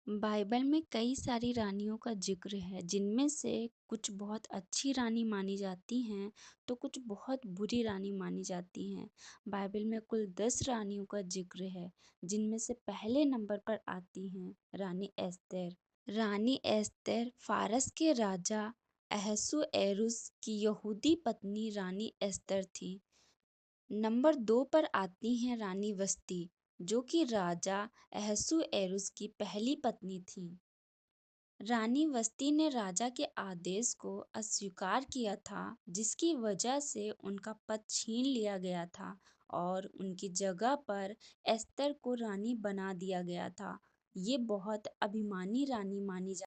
Bible में कई सारी रानियों का जिक्र है जिनमें से कुछ बहुत अच्छी रानी मानी जाती हैं तो कुछ बहुत बुरी रानी मानी जाती हैं। बाइबल में कुल 10 रानियों का जिक्र है जिनमें से पहले नंबर पर आती हैं रानी एस्तेर। रानी एस्तेर फारस के राजा अहसुएरुस की यहूदी पत्नी रानी एस्तर थी। नंबर 2 पर आती हैं रानी वस्ती जो कि राजा अहसुएरुस की पहली पत्नी थी। रानी वस्ती ने राजा के आदेश को अस्वीकार किया था जिसकी वजह से उनका पद छीन लिया गया था और उनकी जगह पर एस्तर को रानी बना दिया गया था। ये बहुत अभिमानी रानी मानी जा।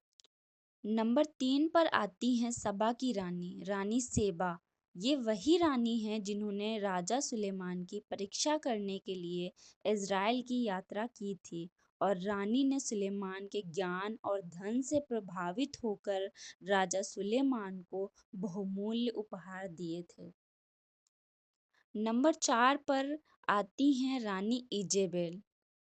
नंबर 3 पर आती हैं सबा की रानी रानी सेबा। ये वही रानी हैं जिन्होंने राजा सुलेमान की परीक्षा करने के लिए इज़राइल की यात्रा की थी और रानी ने सुलेमान के ज्ञान और धन से प्रभावित होकर राजा सुलेमान को बहुमूल्य उपहार दिए थे। नंबर 4 पर आती हैं रानी इजेबेल।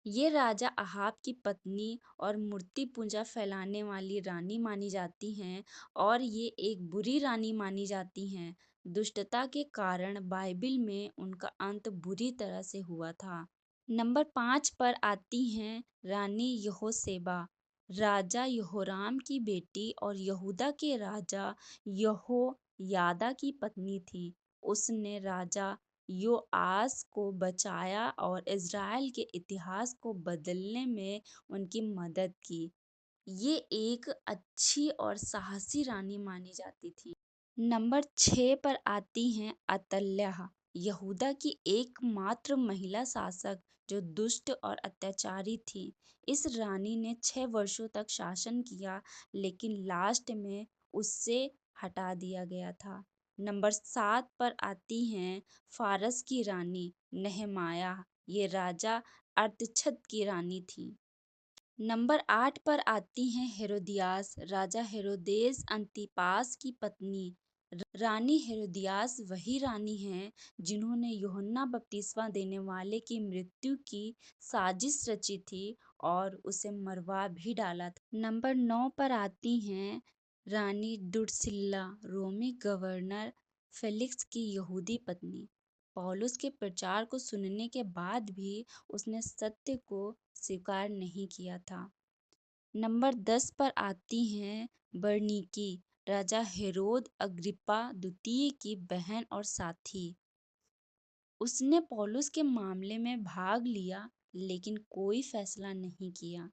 ये राजा अहाब की पत्नी और मूर्ति पूजा फैलाने वाली रानी मानी जाती हैं और ये एक बुरी रानी मानी जाती हैं। दुष्टता के कारण बाइबिल में उनका अंत बुरी तरह से हुआ था। नंबर 5 पर आती हैं रानी यहोशेबा। राजा यहोराम की बेटी और यहूदा के राजा यहोयादा की पत्नी थी। उसने राजा योआस को बचाया और इज़राइल के इतिहास को बदलने में उनकी मदद की। ये एक अच्छी और साहसी रानी मानी जाती थी। नंबर 6 पर आती हैं अतल्याह, यहूदा की एकमात्र महिला शासक जो दुष्ट और अत्याचारी थी। इस रानी ने 6 वर्षों तक शासन किया लेकिन लास्ट में उससे हटा दिया गया था। नंबर 7 पर आती हैं फारस की रानी नेहमाया। ये राजा अर्तछद की रानी थी। नंबर 8 पर आती हैं हेरोदियास। राजा हेरोदेस अंतिपास की पत्नी। रानी हेरोदियास वही रानी हैं जिन्होंने यूहन्ना बपतिस्मा देने वाले की मृत्यु की साजिश रची थी और उसे मरवा भी डाला था। नंबर 9 पर आती हैं रानी दुर्सिल्ला, रोमी गवर्नर फेलिक्स की यहूदी पत्नी। पौलुस के प्रचार को सुनने के बाद भी उसने सत्य को स्वीकार नहीं किया था। नंबर 10 पर आती हैं बरनीकी, राजा हेरोद अग्रिप्पा द्वितीय की बहन और साथी। उसने पौलुस के मामले में भाग लिया लेकिन कोई फैसला नहीं किया।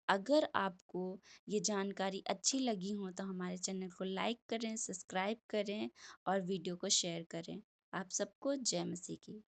अगर आपको ये जानकारी अच्छी लगी हो तो हमारे चैनल को लाइक करें, सब्सक्राइब करें और वीडियो को शेयर करें। आप सबको जय मसीह की।